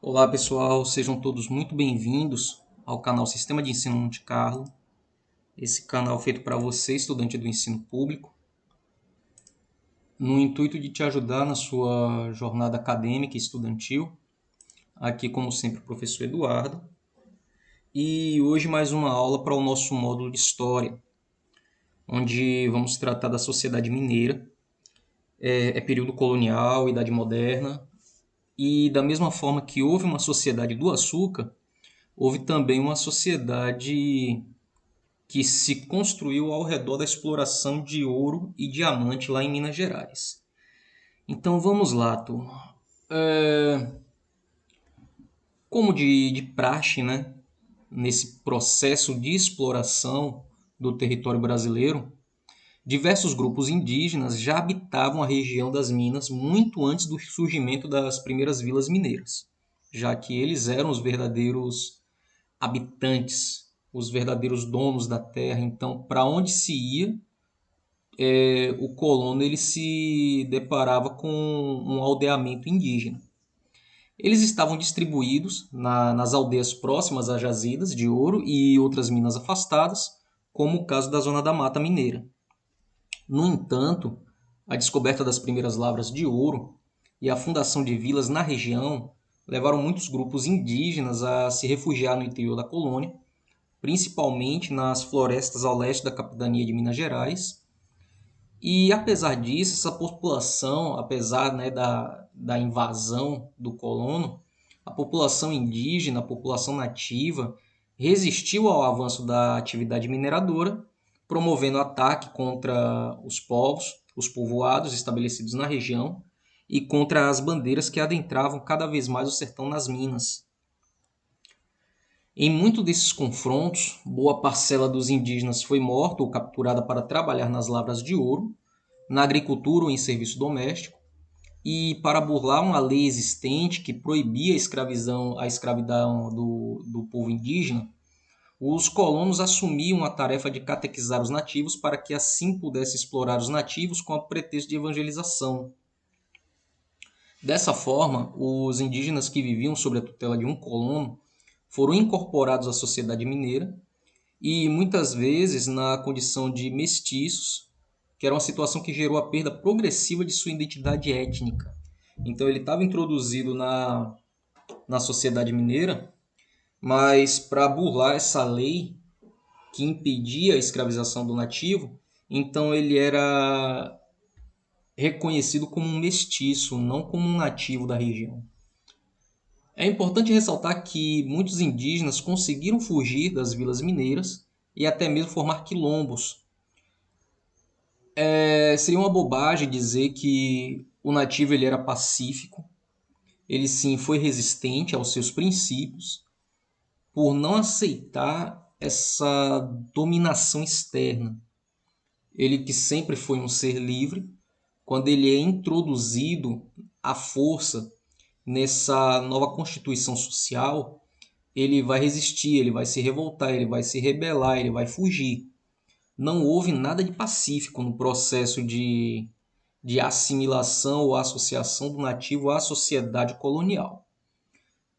Olá pessoal, sejam todos muito bem-vindos ao canal Sistema de Ensino Monte Carlo, esse canal feito para você, estudante do ensino público, no intuito de te ajudar na sua jornada acadêmica e estudantil. Aqui, como sempre, o professor Eduardo. E hoje mais uma aula para o nosso módulo de História, onde vamos tratar da sociedade mineira, período colonial, Idade Moderna, e da mesma forma que houve uma sociedade do açúcar, houve também uma sociedade que se construiu ao redor da exploração de ouro e diamante lá em Minas Gerais. Então vamos lá, turma. Como de praxe, né, nesse processo de exploração do território brasileiro, diversos grupos indígenas já habitavam a região das Minas muito antes do surgimento das primeiras vilas mineiras, já que eles eram os verdadeiros habitantes, os verdadeiros donos da terra. Então, para onde se ia, o colono ele se deparava com um aldeamento indígena. Eles estavam distribuídos nas aldeias próximas às jazidas de ouro e outras minas afastadas, como o caso da Zona da Mata Mineira. No entanto, a descoberta das primeiras lavras de ouro e a fundação de vilas na região levaram muitos grupos indígenas a se refugiar no interior da colônia, principalmente nas florestas ao leste da capitania de Minas Gerais. E apesar disso, essa população, apesar, né, da invasão do colono, a população indígena, a população nativa, resistiu ao avanço da atividade mineradora, promovendo ataque contra os povoados estabelecidos na região e contra as bandeiras que adentravam cada vez mais o sertão nas minas. Em muitos desses confrontos, boa parcela dos indígenas foi morta ou capturada para trabalhar nas lavras de ouro, na agricultura ou em serviço doméstico, e para burlar uma lei existente que proibia a escravidão do povo indígena, os colonos assumiam a tarefa de catequizar os nativos para que assim pudesse explorar os nativos com o pretexto de evangelização. Dessa forma, os indígenas que viviam sob a tutela de um colono foram incorporados à sociedade mineira e muitas vezes na condição de mestiços, que era uma situação que gerou a perda progressiva de sua identidade étnica. Então ele estava introduzido na sociedade mineira, mas para burlar essa lei que impedia a escravização do nativo, então ele era reconhecido como um mestiço, não como um nativo da região. É importante ressaltar que muitos indígenas conseguiram fugir das vilas mineiras e até mesmo formar quilombos. Seria uma bobagem dizer que o nativo ele era pacífico. Ele sim foi resistente aos seus princípios por não aceitar essa dominação externa. Ele que sempre foi um ser livre, quando ele é introduzido à força nessa nova constituição social, ele vai resistir, ele vai se revoltar, ele vai se rebelar, ele vai fugir. Não houve nada de pacífico no processo de assimilação ou associação do nativo à sociedade colonial.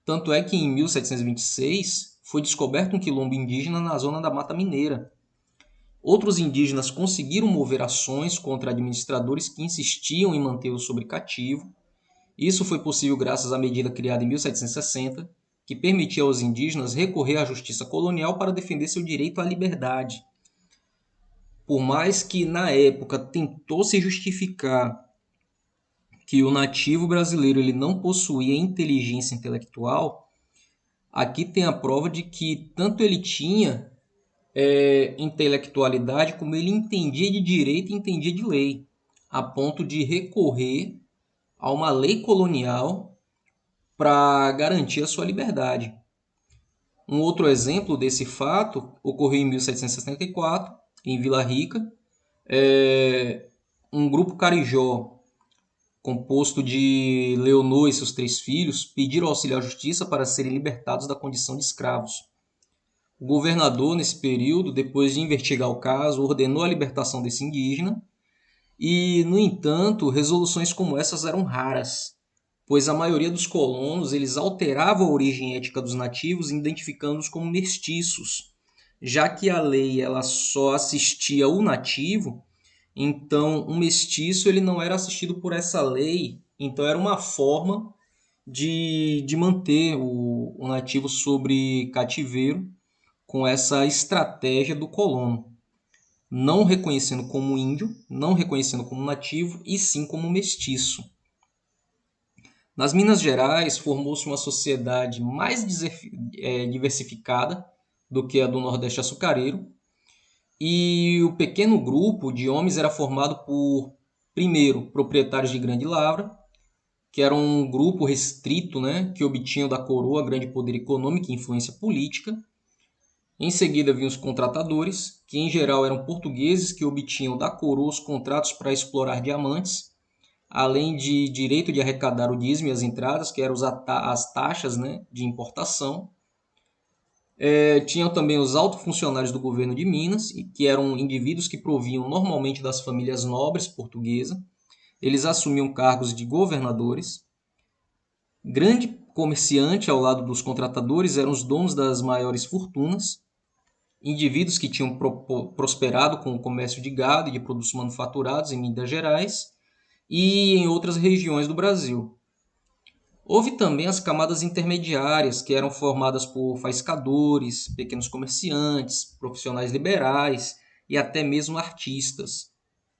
Tanto é que em 1726 foi descoberto um quilombo indígena na zona da Mata Mineira. Outros indígenas conseguiram mover ações contra administradores que insistiam em mantê-los sob cativo. Isso foi possível graças à medida criada em 1760, que permitia aos indígenas recorrer à justiça colonial para defender seu direito à liberdade. Por mais que na época tentou se justificar que o nativo brasileiro ele não possuía inteligência intelectual, aqui tem a prova de que tanto ele tinha intelectualidade como ele entendia de direito e entendia de lei, a ponto de recorrer a uma lei colonial para garantir a sua liberdade. Um outro exemplo desse fato ocorreu em 1764, em Vila Rica. Um grupo carijó, composto de Leonor e seus 3 filhos, pediram auxílio à justiça para serem libertados da condição de escravos. O governador, nesse período, depois de investigar o caso, ordenou a libertação desse indígena e, no entanto, resoluções como essas eram raras. pois a maioria dos colonos eles alterava a origem étnica dos nativos, identificando-os como mestiços, já que a lei ela só assistia o nativo. Então, um mestiço ele não era assistido por essa lei, então era uma forma de manter o nativo sobre cativeiro com essa estratégia do colono, não reconhecendo como índio, não reconhecendo como nativo, e sim como mestiço. Nas Minas Gerais, formou-se uma sociedade mais diversificada do que a do Nordeste açucareiro, e o pequeno grupo de homens era formado por, primeiro, proprietários de grande lavra, que era um grupo restrito, né, que obtinham da coroa grande poder econômico e influência política. Em seguida vinham os contratadores, que em geral eram portugueses que obtinham da coroa os contratos para explorar diamantes, além de direito de arrecadar o dízimo e as entradas, que eram as taxas, né, de importação. Tinham também os altos funcionários do governo de Minas, que eram indivíduos que provinham normalmente das famílias nobres portuguesas. Eles assumiam cargos de governadores. Grande comerciante ao lado dos contratadores eram os donos das maiores fortunas, indivíduos que tinham prosperado com o comércio de gado e de produtos manufaturados em Minas Gerais e em outras regiões do Brasil. Houve também as camadas intermediárias, que eram formadas por faiscadores, pequenos comerciantes, profissionais liberais e até mesmo artistas.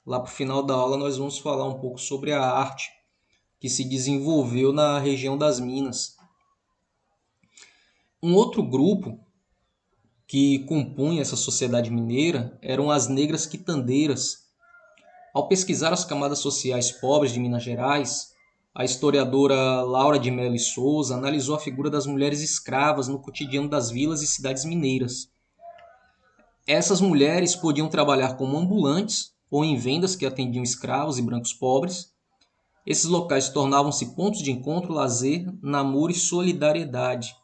Lá para o final da aula nós vamos falar um pouco sobre a arte que se desenvolveu na região das Minas. Um outro grupo que compunha essa sociedade mineira eram as negras quitandeiras. Ao pesquisar as camadas sociais pobres de Minas Gerais, a historiadora Laura de Mello e Souza analisou a figura das mulheres escravas no cotidiano das vilas e cidades mineiras. Essas mulheres podiam trabalhar como ambulantes ou em vendas que atendiam escravos e brancos pobres. Esses locais tornavam-se pontos de encontro, lazer, namoro e solidariedade.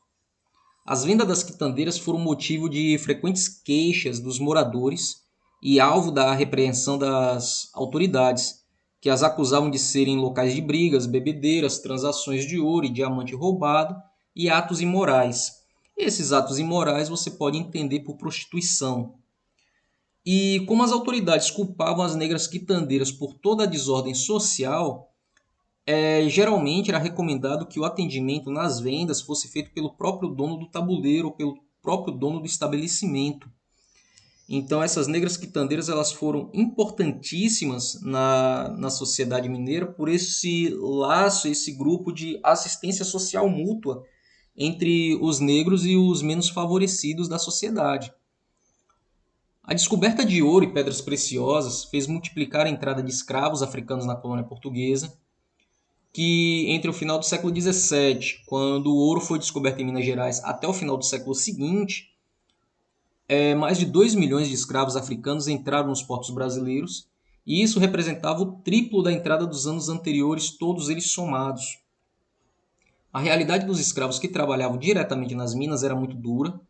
As vendas das quitandeiras foram motivo de frequentes queixas dos moradores e alvo da repreensão das autoridades, que as acusavam de serem locais de brigas, bebedeiras, transações de ouro e diamante roubado e atos imorais. Esses atos imorais você pode entender por prostituição. E como as autoridades culpavam as negras quitandeiras por toda a desordem social, geralmente era recomendado que o atendimento nas vendas fosse feito pelo próprio dono do tabuleiro ou pelo próprio dono do estabelecimento. Então essas negras quitandeiras elas foram importantíssimas na sociedade mineira por esse laço, esse grupo de assistência social mútua entre os negros e os menos favorecidos da sociedade. A descoberta de ouro e pedras preciosas fez multiplicar a entrada de escravos africanos na colônia portuguesa, que entre o final do século XVII, quando o ouro foi descoberto em Minas Gerais, até o final do século seguinte, mais de 2 milhões de escravos africanos entraram nos portos brasileiros, e isso representava o triplo da entrada dos anos anteriores, todos eles somados. A realidade dos escravos que trabalhavam diretamente nas minas era muito dura.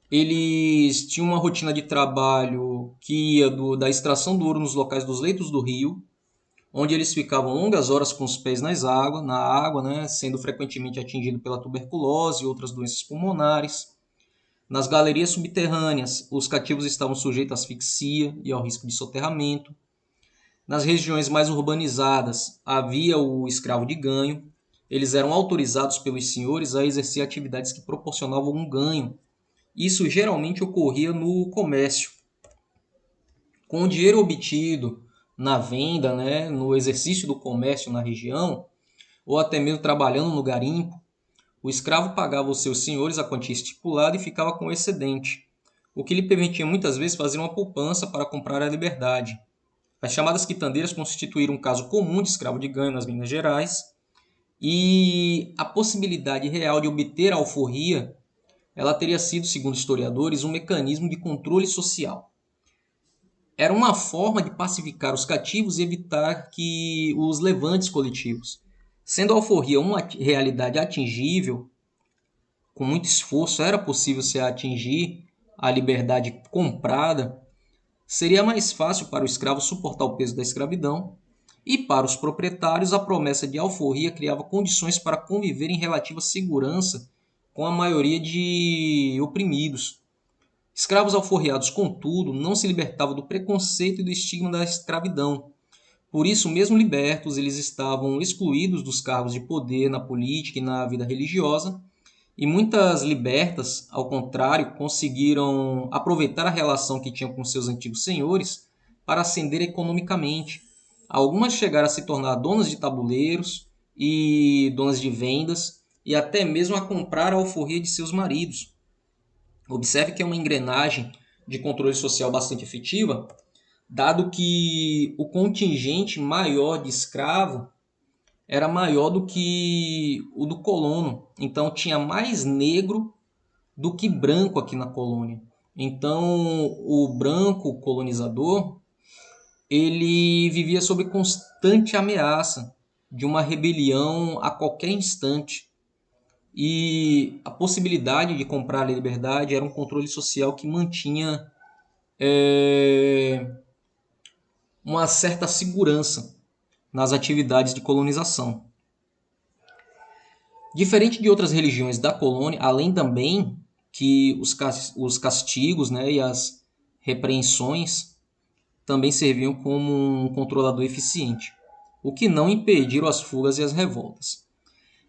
Eles tinham uma rotina de trabalho que ia da extração do ouro nos locais dos leitos do rio, onde eles ficavam longas horas com os pés na água, né, sendo frequentemente atingidos pela tuberculose e outras doenças pulmonares. Nas galerias subterrâneas, os cativos estavam sujeitos à asfixia e ao risco de soterramento. Nas regiões mais urbanizadas, havia o escravo de ganho. Eles eram autorizados pelos senhores a exercer atividades que proporcionavam um ganho. Isso geralmente ocorria no comércio. Com o dinheiro obtido na venda, né, no exercício do comércio na região, ou até mesmo trabalhando no garimpo, o escravo pagava aos seus senhores a quantia estipulada e ficava com o excedente, o que lhe permitia muitas vezes fazer uma poupança para comprar a liberdade. As chamadas quitandeiras constituíram um caso comum de escravo de ganho nas Minas Gerais, e a possibilidade real de obter a alforria, ela teria sido, segundo historiadores, um mecanismo de controle social. Era uma forma de pacificar os cativos e evitar que os levantes coletivos. Sendo a alforria uma realidade atingível, com muito esforço era possível se atingir a liberdade comprada, seria mais fácil para o escravo suportar o peso da escravidão E para os proprietários, a promessa de alforria criava condições para conviver em relativa segurança com a maioria de oprimidos. Escravos alforriados, contudo, não se libertavam do preconceito e do estigma da escravidão. Por isso, mesmo libertos, eles estavam excluídos dos cargos de poder na política e na vida religiosa, e muitas libertas, ao contrário, conseguiram aproveitar a relação que tinham com seus antigos senhores para ascender economicamente. Algumas chegaram a se tornar donas de tabuleiros e donas de vendas, e até mesmo a comprar a alforria de seus maridos. Observe que é uma engrenagem de controle social bastante efetiva, dado que o contingente maior de escravo era maior do que o do colono. Então tinha mais negro do que branco aqui na colônia. Então o branco colonizador, ele vivia sob constante ameaça de uma rebelião a qualquer instante. E a possibilidade de comprar a liberdade era um controle social que mantinha uma certa segurança nas atividades de colonização. Diferente de outras religiões da colônia, além também que os castigos, né, e as repreensões também serviam como um controlador eficiente, o que não impediram as fugas e as revoltas.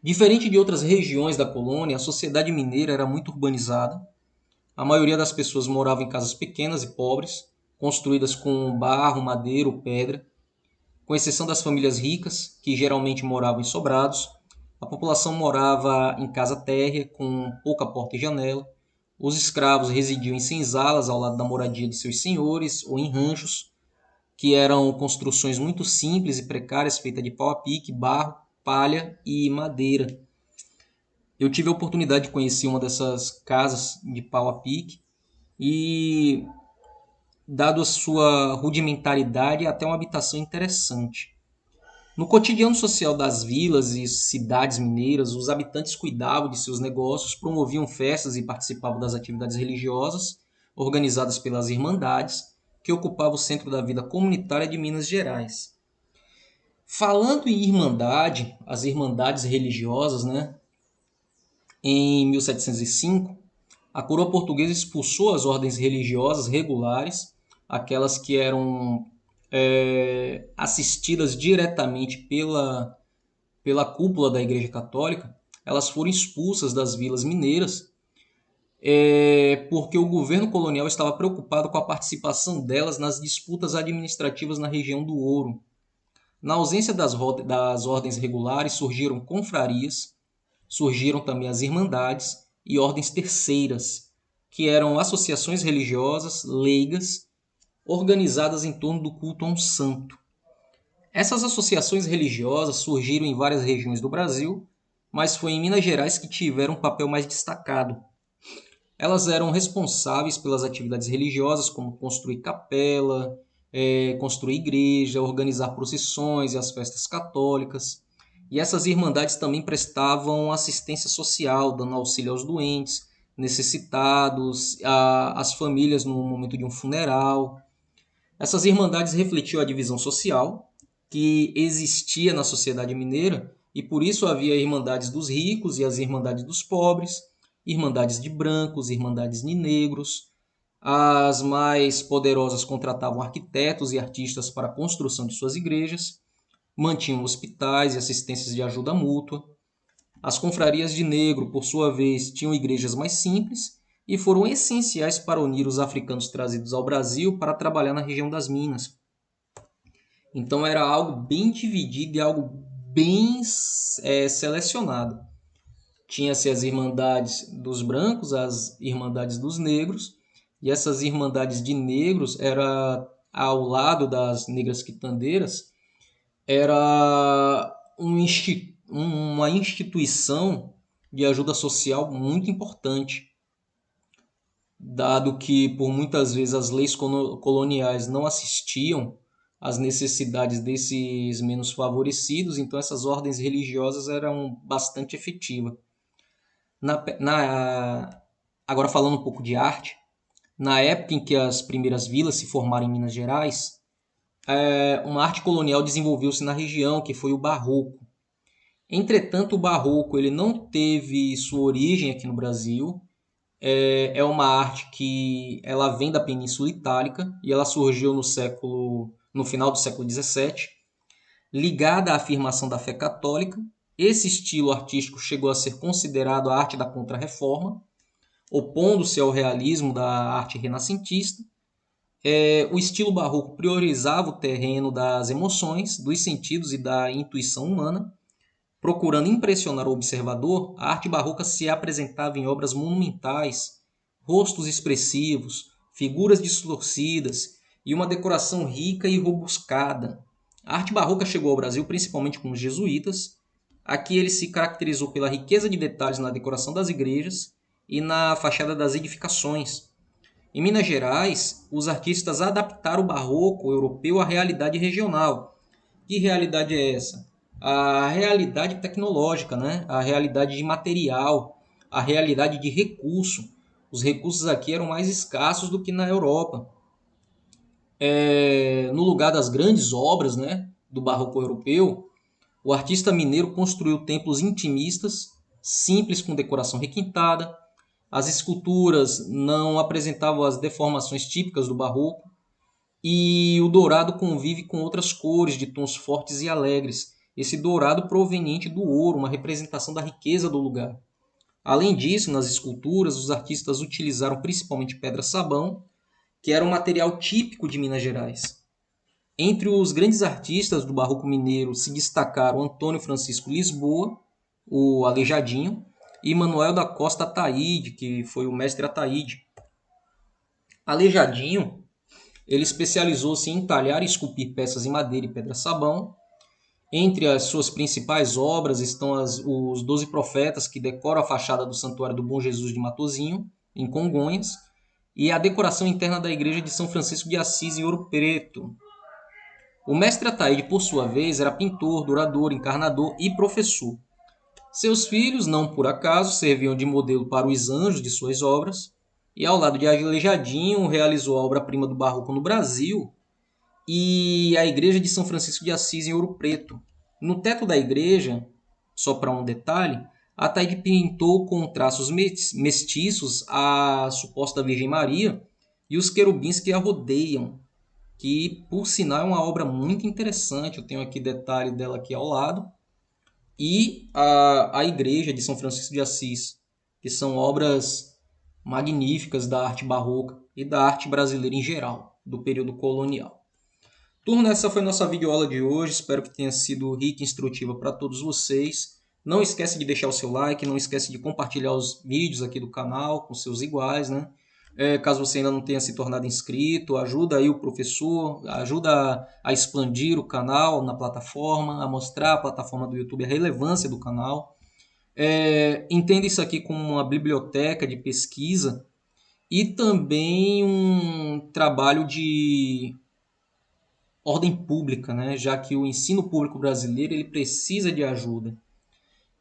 Diferente de outras regiões da colônia, a sociedade mineira era muito urbanizada. A maioria das pessoas morava em casas pequenas e pobres, construídas com barro, madeira ou pedra, com exceção das famílias ricas, que geralmente moravam em sobrados. A população morava em casa térrea, com pouca porta e janela. Os escravos residiam em senzalas ao lado da moradia de seus senhores ou em ranchos, que eram construções muito simples e precárias, feitas de pau a pique, barro, palha e madeira. Eu tive a oportunidade de conhecer uma dessas casas de pau a pique e, dado a sua rudimentaridade, é até uma habitação interessante. No cotidiano social das vilas e cidades mineiras, os habitantes cuidavam de seus negócios, promoviam festas e participavam das atividades religiosas organizadas pelas Irmandades, que ocupavam o centro da vida comunitária de Minas Gerais. Falando em Irmandade, as Irmandades religiosas, né, em 1705, a coroa portuguesa expulsou as ordens religiosas regulares, aquelas que eram assistidas diretamente pela cúpula da Igreja Católica. Elas foram expulsas das vilas mineiras porque o governo colonial estava preocupado com a participação delas nas disputas administrativas na região do Ouro. Na ausência das ordens regulares, surgiram confrarias, surgiram também as irmandades e ordens terceiras, que eram associações religiosas leigas organizadas em torno do culto a um santo. Essas associações religiosas surgiram em várias regiões do Brasil, mas foi em Minas Gerais que tiveram um papel mais destacado. Elas eram responsáveis pelas atividades religiosas, como construir capela, construir igreja, organizar procissões e as festas católicas. E essas irmandades também prestavam assistência social, dando auxílio aos doentes, necessitados, às famílias no momento de um funeral. Essas irmandades refletiam a divisão social que existia na sociedade mineira, e por isso havia irmandades dos ricos e as irmandades dos pobres, irmandades de brancos, irmandades de negros. As mais poderosas contratavam arquitetos e artistas para a construção de suas igrejas, mantinham hospitais e assistências de ajuda mútua. As confrarias de negro, por sua vez, tinham igrejas mais simples e foram essenciais para unir os africanos trazidos ao Brasil para trabalhar na região das Minas. Então era algo bem dividido e algo bem selecionado. Tinha-se as irmandades dos brancos, as irmandades dos negros, e essas irmandades de negros era ao lado das negras quitandeiras, era uma instituição de ajuda social muito importante, dado que por muitas vezes as leis coloniais não assistiam às necessidades desses menos favorecidos, então essas ordens religiosas eram bastante efetivas. Agora falando um pouco de arte, na época em que as primeiras vilas se formaram em Minas Gerais, uma arte colonial desenvolveu-se na região, que foi o Barroco. Entretanto, o Barroco ele não teve sua origem aqui no Brasil. É uma arte que ela vem da Península Itálica e ela surgiu no final do século XVII, ligada à afirmação da fé católica. Esse estilo artístico chegou a ser considerado a arte da Contra-Reforma, opondo-se ao realismo da arte renascentista. O estilo barroco priorizava o terreno das emoções, dos sentidos e da intuição humana. Procurando impressionar o observador, a arte barroca se apresentava em obras monumentais, rostos expressivos, figuras distorcidas e uma decoração rica e robuscada. A arte barroca chegou ao Brasil principalmente com os jesuítas. Aqui ele se caracterizou pela riqueza de detalhes na decoração das igrejas e na fachada das edificações. Em Minas Gerais, os artistas adaptaram o barroco europeu à realidade regional. Que realidade é essa? A realidade tecnológica, né? A realidade de material, a realidade de recurso. Os recursos aqui eram mais escassos do que na Europa. No lugar das grandes obras, né, do barroco europeu, o artista mineiro construiu templos intimistas, simples com decoração requintada. As esculturas não apresentavam as deformações típicas do barroco. E o dourado convive com outras cores de tons fortes e alegres. Esse dourado proveniente do ouro, uma representação da riqueza do lugar. Além disso, nas esculturas, os artistas utilizaram principalmente pedra-sabão, que era um material típico de Minas Gerais. Entre os grandes artistas do barroco mineiro se destacaram Antônio Francisco Lisboa, o Aleijadinho, e Manuel da Costa Ataíde, que foi o mestre Ataíde. Aleijadinho, ele especializou-se em entalhar e esculpir peças em madeira e pedra-sabão. Entre as suas principais obras estão os 12 Profetas, que decoram a fachada do Santuário do Bom Jesus de Matozinho, em Congonhas, e a decoração interna da igreja de São Francisco de Assis, em Ouro Preto. O mestre Ataíde, por sua vez, era pintor, dourador, encarnador e professor. Seus filhos, não por acaso, serviam de modelo para os anjos de suas obras, e ao lado de Aleijadinho realizou a obra-prima do barroco no Brasil e a igreja de São Francisco de Assis, em Ouro Preto. No teto da igreja, só para um detalhe, Ataíde pintou com traços mestiços a suposta Virgem Maria e os querubins que a rodeiam, que por sinal é uma obra muito interessante. Eu tenho aqui detalhe dela aqui ao lado. E a igreja de São Francisco de Assis, que são obras magníficas da arte barroca e da arte brasileira em geral, do período colonial. Turma, essa foi nossa videoaula de hoje. Espero que tenha sido rica e instrutiva para todos vocês. Não esquece de deixar o seu like, não esquece de compartilhar os vídeos aqui do canal com seus iguais, né? Caso você ainda não tenha se tornado inscrito, ajuda aí o professor, ajuda a expandir o canal na plataforma, a mostrar a plataforma do YouTube, a relevância do canal. Entenda isso aqui como uma biblioteca de pesquisa e também um trabalho de ordem pública, né? Já que o ensino público brasileiro ele precisa de ajuda.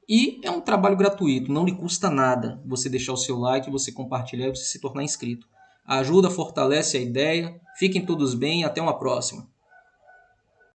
E é um trabalho gratuito, não lhe custa nada você deixar o seu like, você compartilhar e você se tornar inscrito. A ajuda fortalece a ideia. Fiquem todos bem e até uma próxima.